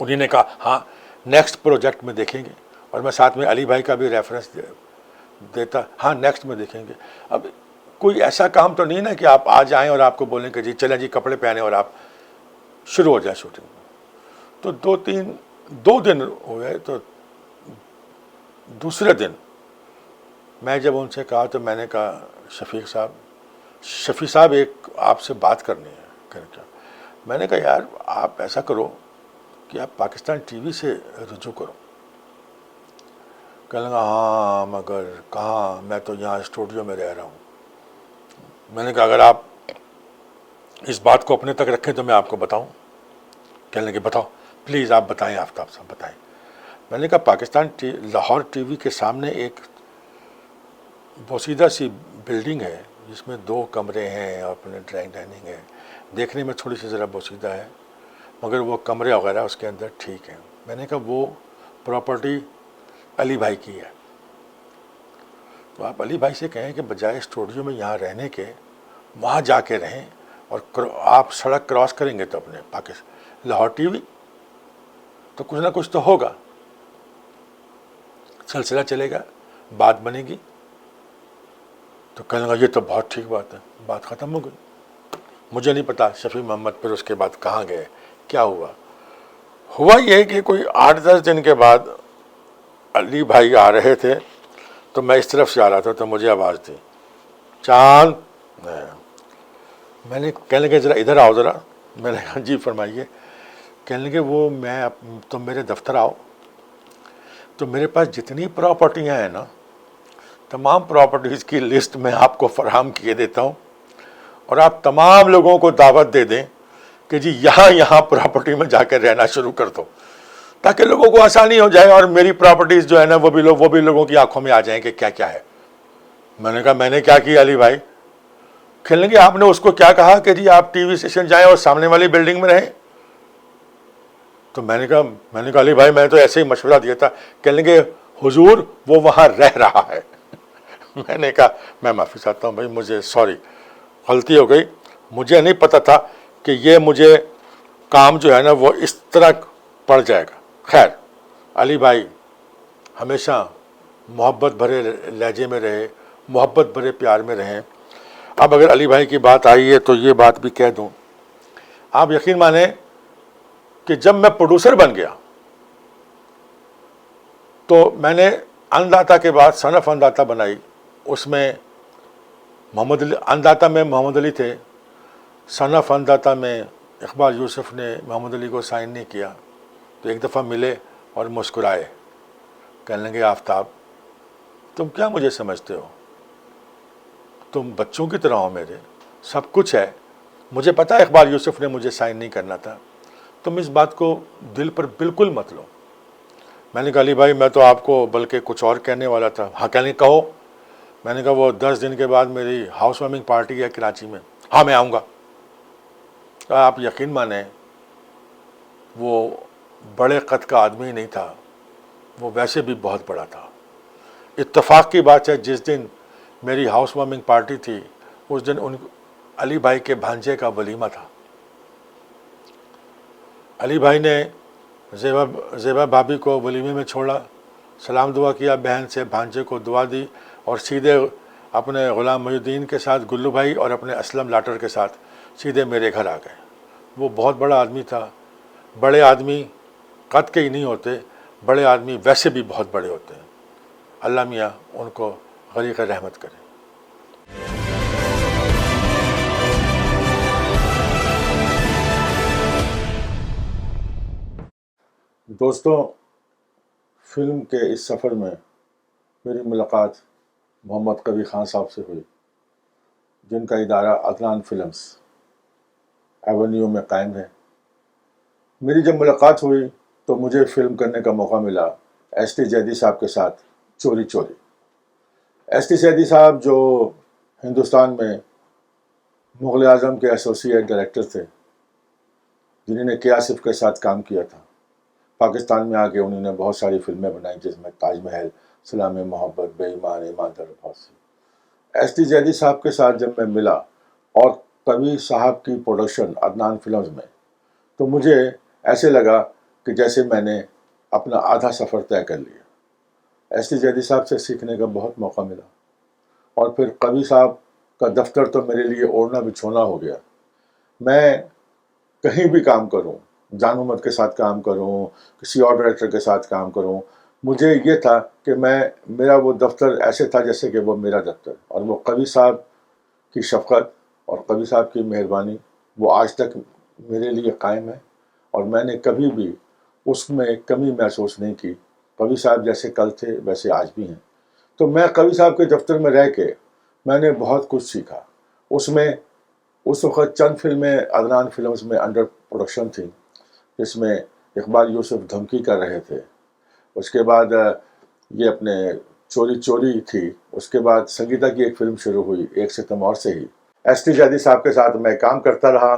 انہیں نے کہا ہاں نیکسٹ پروجیکٹ میں دیکھیں گے، اور میں ساتھ میں علی بھائی کا بھی ریفرنس دیتا، ہاں نیکسٹ میں دیکھیں گے۔ اب کوئی ایسا کام تو نہیں نا کہ آپ آ جائیں اور آپ کو بولیں کہ جی چلیں جی کپڑے پہنے اور آپ شروع ہو جائیں شوٹنگ میں۔ تو دو دن ہوئے، تو دوسرے دن میں جب ان سے کہا تو میں نے کہا شفیع صاحب ایک آپ سے بات کرنی ہے۔ کیا؟ میں نے کہا یار آپ ایسا کرو کہ آپ پاکستان ٹی وی سے رجوع کرو۔ کہنے لگا ہاں مگر کہاں، میں تو یہاں اسٹوڈیو میں رہ رہا ہوں۔ میں نے کہا اگر آپ اس بات کو اپنے تک رکھیں تو میں آپ کو بتاؤں۔ کہنے لگے بتاؤ پلیز، آپ بتائیں، آفتاب صاحب بتائیں۔ میں نے کہا پاکستان لاہور ٹی وی کے سامنے ایک بوسیدہ سی بلڈنگ ہے جس میں 2 کمرے ہیں اور اپنے ڈائننگ ہے، دیکھنے میں تھوڑی سی ذرا بوسیدہ ہے مگر وہ کمرے وغیرہ اس کے اندر ٹھیک ہیں۔ میں نے کہا وہ پراپرٹی علی بھائی کی ہے، تو آپ علی بھائی سے کہیں کہ بجائے اسٹوڈیو میں یہاں رہنے کے وہاں جا کے رہیں، اور آپ سڑک کراس کریں گے تو اپنے پاکستان لاہور ٹی وی تو کچھ نہ کچھ تو ہوگا، سلسلہ چلے گا، بات بنے گی۔ تو کہنے لگا یہ تو بہت ٹھیک بات ہے، بات ختم ہو گئی۔ مجھے نہیں پتا شفیع محمد پھر اس کے بعد کہاں گئے، کیا ہوا یہ کہ کوئی 8-10 دن کے بعد علی بھائی آ رہے تھے، تو میں اس طرف سے آ رہا تھا تو مجھے آواز دی چاند، میں نے کہنے لگے ذرا ادھر آؤ ذرا۔ میں نے کہا جی فرمائیے۔ کہنے لگے وہ میں تم میرے دفتر آؤ تو میرے پاس جتنی پراپرٹیاں ہیں نا، تمام پراپرٹیز کی لسٹ میں آپ کو فراہم کیے دیتا ہوں، اور آپ تمام لوگوں کو دعوت دے دیں کہ جی یہاں پراپرٹی میں جا کے رہنا شروع کر دو، تاکہ لوگوں کو آسانی ہو جائے، اور میری پراپرٹیز جو ہے نا وہ بھی لوگوں کی آنکھوں میں آ جائیں کہ کیا کیا ہے۔ میں نے کہا میں نے کیا کیا علی بھائی؟ کہنے لگے آپ نے اس کو کیا کہا کہ جی آپ ٹی وی اسٹیشن جائیں اور سامنے والی بلڈنگ میں رہیں؟ تو میں نے کہا علی بھائی میں تو ایسے ہی مشورہ دیا تھا۔ کہنے لگے حضور وہ وہاں رہ رہا ہے۔ میں نے کہا میں معافی چاہتا ہوں بھائی، مجھے سوری، غلطی ہو گئی، مجھے نہیں پتہ تھا کہ یہ مجھے کام جو ہے نا وہ اس طرح پڑ جائے گا۔ خیر علی بھائی ہمیشہ محبت بھرے لہجے میں رہے، محبت بھرے پیار میں رہیں۔ اب اگر علی بھائی کی بات آئی ہے تو یہ بات بھی کہہ دوں، آپ یقین مانیں کہ جب میں پروڈیوسر بن گیا تو میں نے انداتا کے بعد سن آف انداتا بنائی، اس میں محمد علی، انداتا میں محمد علی تھے، سن آف انداتا میں اقبال یوسف نے محمد علی کو سائن نہیں کیا، تو ایک دفعہ ملے اور مسکرائے، کہنے لگے آفتاب تم کیا مجھے سمجھتے ہو، تم بچوں کی طرح ہو میرے، سب کچھ ہے، مجھے پتا اقبال یوسف نے مجھے سائن نہیں کرنا تھا، تم اس بات کو دل پر بالکل مت لو۔ میں نے کہا علی بھائی میں تو آپ کو بلکہ کچھ اور کہنے والا تھا۔ ہاں کہنے کہو۔ میں نے کہا وہ 10 دن کے بعد میری ہاؤس وارمنگ پارٹی ہے کراچی میں، ہاں میں آؤں گا۔ آپ یقین مانیں وہ بڑے قد کا آدمی نہیں تھا، وہ ویسے بھی بہت بڑا تھا۔ اتفاق کی بات ہے جس دن میری ہاؤس وارمنگ پارٹی تھی اس دن علی بھائی کے بھانجے کا ولیمہ تھا۔ علی بھائی نے زیبا بھابھی کو ولیمے میں چھوڑا، سلام دعا کیا بہن سے، بھانجے کو دعا دی، اور سیدھے اپنے غلام محی الدین کے ساتھ، گلو بھائی اور اپنے اسلم لاٹر کے ساتھ سیدھے میرے گھر آ گئے۔ وہ بہت بڑا آدمی تھا۔ بڑے آدمی قد کے ہی نہیں ہوتے، بڑے آدمی ویسے بھی بہت بڑے ہوتے ہیں۔ اللہ میاں ان کو غریق رحمت کرے۔ دوستوں، فلم کے اس سفر میں میری ملاقات محمد قوی خان صاحب سے ہوئی، جن کا ادارہ عدنان فلمز ایونیو میں قائم ہے۔ میری جب ملاقات ہوئی تو مجھے فلم کرنے کا موقع ملا ایس ٹی زیدی صاحب کے ساتھ، چوری چوری۔ ایس ٹی زیدی صاحب جو ہندوستان میں مغل اعظم کے ایسوسیٹ ڈائریکٹر تھے، جنہوں نے کے آصف کے ساتھ کام کیا تھا۔ پاکستان میں آ کے انہوں نے بہت ساری فلمیں بنائیں جس میں تاج محل، سلام محبت، بے ایمان، ایماندار، بہت سی۔ ایس ٹی زیدی صاحب کے ساتھ جب میں ملا اور قوی صاحب کی پروڈکشن عدنان فلمز میں، تو مجھے ایسے لگا کہ جیسے میں نے اپنا آدھا سفر طے کر لیا۔ ایس ٹی زیدی صاحب سے سیکھنے کا بہت موقع ملا، اور پھر قوی صاحب کا دفتر تو میرے لیے اوڑھنا بچھونا ہو گیا۔ میں کہیں بھی کام کروں، جان محمد کے ساتھ کام کروں، کسی اور ڈائریکٹر کے ساتھ کام کروں، مجھے یہ تھا کہ میرا وہ دفتر ایسے تھا جیسے کہ وہ میرا دفتر، اور وہ قوی صاحب کی شفقت اور قوی صاحب کی مہربانی وہ آج تک میرے لیے قائم ہے، اور میں نے کبھی بھی اس میں کمی محسوس نہیں کی۔ قوی صاحب جیسے کل تھے ویسے آج بھی ہیں۔ تو میں قوی صاحب کے دفتر میں رہ کے میں نے بہت کچھ سیکھا۔ اس وقت چند فلمیں عدنان فلمز میں انڈر پروڈکشن تھیں، جس میں اقبال یوسف دھمکی کر رہے تھے۔ اس کے بعد یہ اپنے چوری چوری تھی۔ اس کے بعد سنگیتا کی ایک فلم شروع ہوئی، ایک ستم اور سے ہی۔ ایس ٹی زیدی صاحب کے ساتھ میں کام کرتا رہا،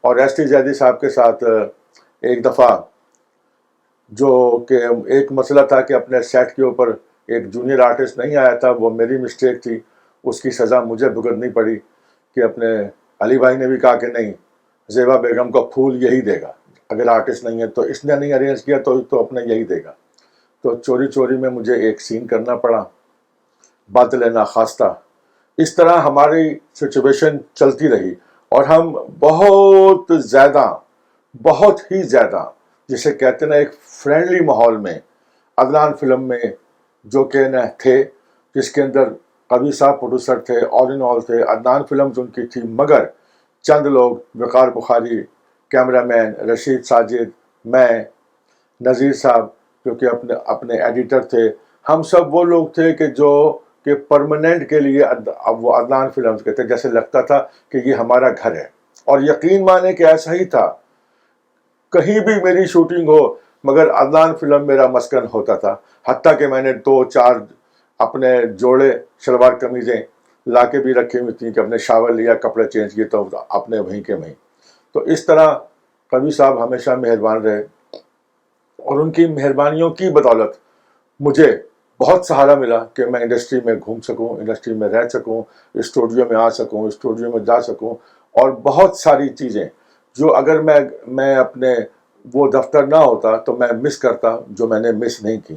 اور ایس ٹی زیدی صاحب کے ساتھ ایک دفعہ جو کہ ایک مسئلہ تھا کہ اپنے سیٹ کے اوپر ایک جونیئر آرٹسٹ نہیں آیا تھا، وہ میری مسٹیک تھی، اس کی سزا مجھے بھگتنی پڑی کہ اپنے علی بھائی نے بھی کہا کہ نہیں، زیبا بیگم کو پھول یہی دے گا، اگر آرٹسٹ نہیں ہے تو اس نے نہیں ارینج کیا تو اپنے یہی دے گا۔ تو چوری چوری میں مجھے ایک سین کرنا پڑا، باطل ناخواستہ۔ اس طرح ہماری سچویشن چلتی رہی، اور ہم بہت ہی زیادہ جسے کہتے ہیں ایک فرینڈلی ماحول میں عدنان فلم میں جو کہ تھے، جس کے اندر قوی صاحب پروڈیوسر تھے، آل ان آل تھے، عدنان فلمز ان کی تھی، مگر چند لوگ، وقار بخاری کیمرہ مین، رشید ساجد، میں، نذیر صاحب جو کہ اپنے ایڈیٹر تھے، ہم سب وہ لوگ تھے کہ پرماننٹ کے لیے وہ عدنان فلمز کے تھے، جیسے لگتا تھا کہ یہ ہمارا گھر ہے۔ اور یقین مانے کہ ایسا ہی تھا، کہیں بھی میری شوٹنگ ہو مگر عدنان فلم میرا مسکن ہوتا تھا، حتیٰ کہ میں نے 2-4 اپنے جوڑے شلوار قمیضیں لا کے بھی رکھی ہوئی تھیں کہ اپنے شاور لیا، کپڑے چینج کیے تو اپنے وہیں کے وہیں۔ تو اس طرح قوی صاحب ہمیشہ مہربان رہے، اور ان کی مہربانیوں کی بدولت مجھے بہت سہارا ملا کہ میں انڈسٹری میں گھوم سکوں، انڈسٹری میں رہ سکوں، اسٹوڈیو میں آ سکوں، اسٹوڈیو میں جا سکوں، اور بہت ساری چیزیں جو اگر میں اپنے وہ دفتر نہ ہوتا تو میں مس کرتا، جو میں نے مس نہیں کی۔